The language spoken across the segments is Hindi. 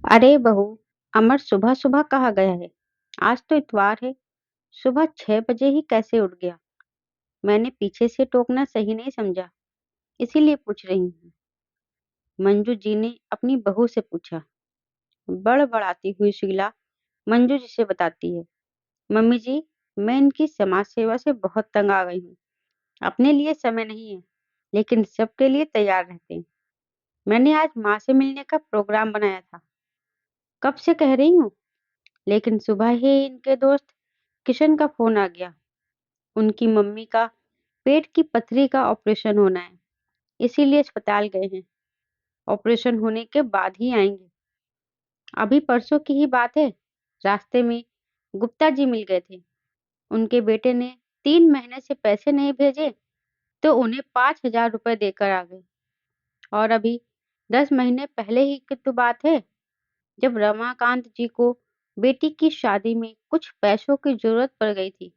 अरे बहू, अमर सुबह सुबह कहाँ गया है? आज तो इतवार है। सुबह 6 बजे ही कैसे उठ गया? मैंने पीछे से टोकना सही नहीं समझा, इसीलिए पूछ रही हूँ। मंजू जी ने अपनी बहू से पूछा। बड़बड़ाती हुई शीला मंजू जी से बताती है। मम्मी जी, मैं इनकी समाज सेवा से बहुत तंग आ गई हूँ। अपने लिए समय नहीं है, लेकिन सबके लिए तैयार रहते हैं। मैंने आज माँ से मिलने का प्रोग्राम बनाया था। कब से कह रही हूँ, लेकिन सुबह ही इनके दोस्त किशन का फोन आ गया। उनकी मम्मी का पेट की पथरी का ऑपरेशन होना है, इसीलिए अस्पताल गए हैं। ऑपरेशन होने के बाद ही आएंगे। अभी परसों की ही बात है। रास्ते में गुप्ता जी मिल गए थे। उनके बेटे ने 3 महीने से पैसे नहीं भेजे, तो उन्हें 5,000 रुपए देकर आ गए। और अभी 10 महीने पहले ही की तो बात है, जब रमाकांत जी को बेटी की शादी में कुछ पैसों की जरूरत पड़ गई थी।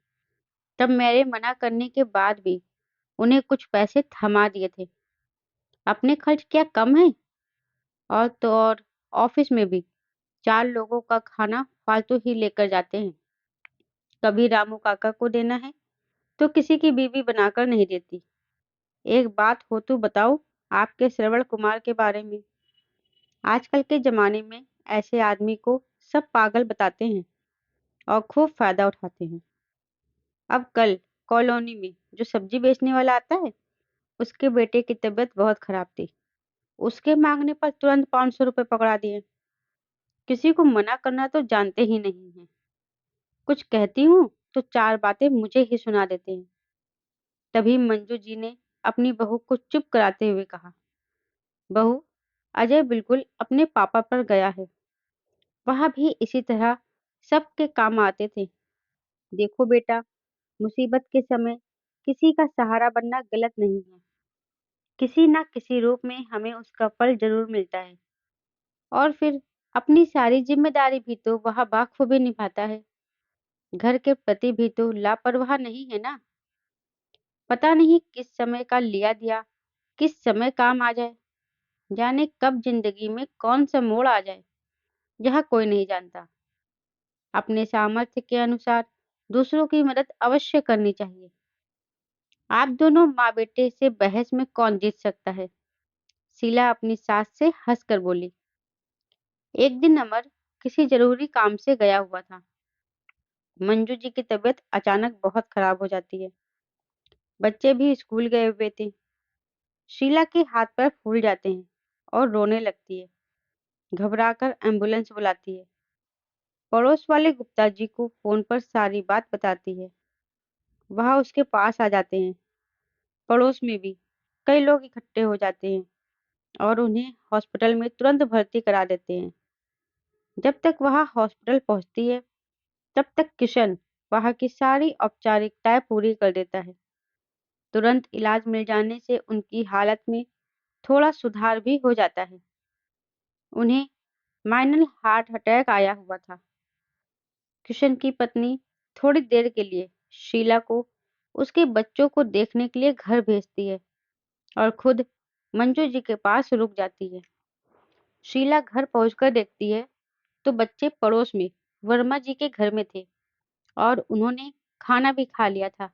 तब मेरे मना करने के बाद भी उन्हें कुछ पैसे थमा दिए थे। अपने खर्च क्या कम है? और तो और, ऑफिस में भी 4 लोगों का खाना फालतू ही लेकर जाते हैं। कभी रामू काका को देना है, तो किसी की बीवी बनाकर नहीं देती। एक बात हो तो बताओ, आपके श्रवण कुमार के बारे में। आजकल के जमाने में ऐसे आदमी को सब पागल बताते हैं और खूब फायदा उठाते हैं। अब कल कॉलोनी में जो सब्जी बेचने वाला आता है, उसके बेटे की तबीयत बहुत खराब थी। उसके मांगने पर तुरंत 500 रुपए पकड़ा दिए। किसी को मना करना तो जानते ही नहीं है। कुछ कहती हूँ तो 4 बातें मुझे ही सुना देते हैं। तभी मंजू जी ने अपनी बहू को चुप कराते हुए कहा। बहू, अजय बिल्कुल अपने पापा पर गया है। वह भी इसी तरह सबके काम आते थे। देखो बेटा, मुसीबत के समय किसी का सहारा बनना गलत नहीं है। किसी न किसी रूप में हमें उसका फल जरूर मिलता है। और फिर अपनी सारी जिम्मेदारी भी तो वह बाखूबी निभाता है। घर के प्रति भी तो लापरवाह नहीं है ना। पता नहीं किस समय का लिया दिया, किस समय काम आ जाए। जाने कब जिंदगी में कौन सा मोड़ आ जाए, यह कोई नहीं जानता। अपने सामर्थ्य के अनुसार दूसरों की मदद अवश्य करनी चाहिए। आप दोनों माँ बेटे से बहस में कौन जीत सकता है? शीला अपनी सास से हंसकर बोली। एक दिन अमर किसी जरूरी काम से गया हुआ था। मंजू जी की तबीयत अचानक बहुत खराब हो जाती है। बच्चे भी स्कूल गए हुए थे। शीला के हाथ पैर फूल जाते हैं और रोने लगती है। घबराकर एम्बुलेंस बुलाती है। पड़ोस वाले गुप्ता जी को फोन पर सारी बात बताती है। वह उसके पास आ जाते हैं। पड़ोस में भी कई लोग इकट्ठे हो जाते हैं और उन्हें हॉस्पिटल में तुरंत भर्ती करा देते हैं। जब तक वह हॉस्पिटल पहुंचती है, तब तक किशन वहां की सारी औपचारिकताएं पूरी कर देता है। तुरंत इलाज मिल जाने से उनकी हालत में थोड़ा सुधार भी हो जाता है। उन्हें माइनर हार्ट अटैक आया हुआ था। किशन की पत्नी थोड़ी देर के लिए शीला को उसके बच्चों को देखने के लिए घर भेजती है और खुद मंजू जी के पास रुक जाती है। शीला घर पहुंचकर देखती है तो बच्चे पड़ोस में वर्मा जी के घर में थे और उन्होंने खाना भी खा लिया था।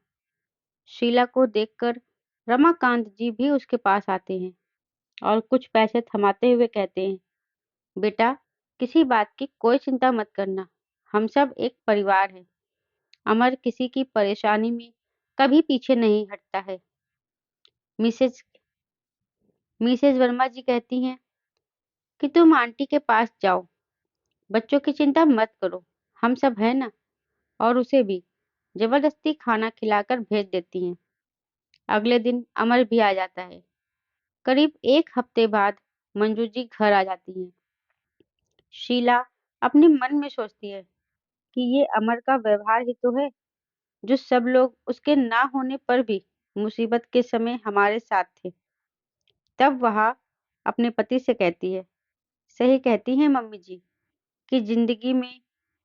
शीला को देखकर रमाकांत जी भी उसके पास आते हैं और कुछ पैसे थमाते हुए कहते हैं, बेटा, किसी बात की कोई चिंता मत करना। हम सब एक परिवार है। अमर किसी की परेशानी में कभी पीछे नहीं हटता है। मिसेज मिसेज वर्मा जी कहती हैं कि तुम आंटी के पास जाओ, बच्चों की चिंता मत करो, हम सब है ना। और उसे भी जबरदस्ती खाना खिलाकर भेज देती हैं। अगले दिन अमर भी आ जाता है। करीब 1 हफ्ते बाद मंजू जी घर आ जाती हैं। शीला अपने मन में सोचती है कि ये अमर का व्यवहार ही तो है, जो सब लोग उसके ना होने पर भी मुसीबत के समय हमारे साथ थे। तब वह अपने पति से कहती है, सही कहती हैं मम्मी जी, कि जिंदगी में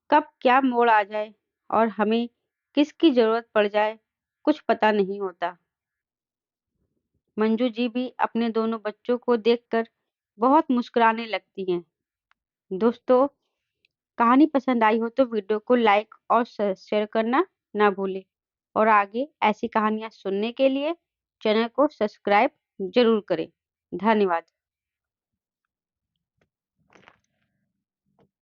कब क्या मोड़ आ जाए और हमें किसकी जरूरत पड़ जाए, कुछ पता नहीं होता। मंजू जी भी अपने दोनों बच्चों को देखकर बहुत मुस्कुराने लगती हैं। दोस्तों, कहानी पसंद आई हो तो वीडियो को लाइक और शेयर करना ना भूलें और आगे ऐसी कहानियाँ सुनने के लिए चैनल को सब्सक्राइब जरूर करें। धन्यवाद।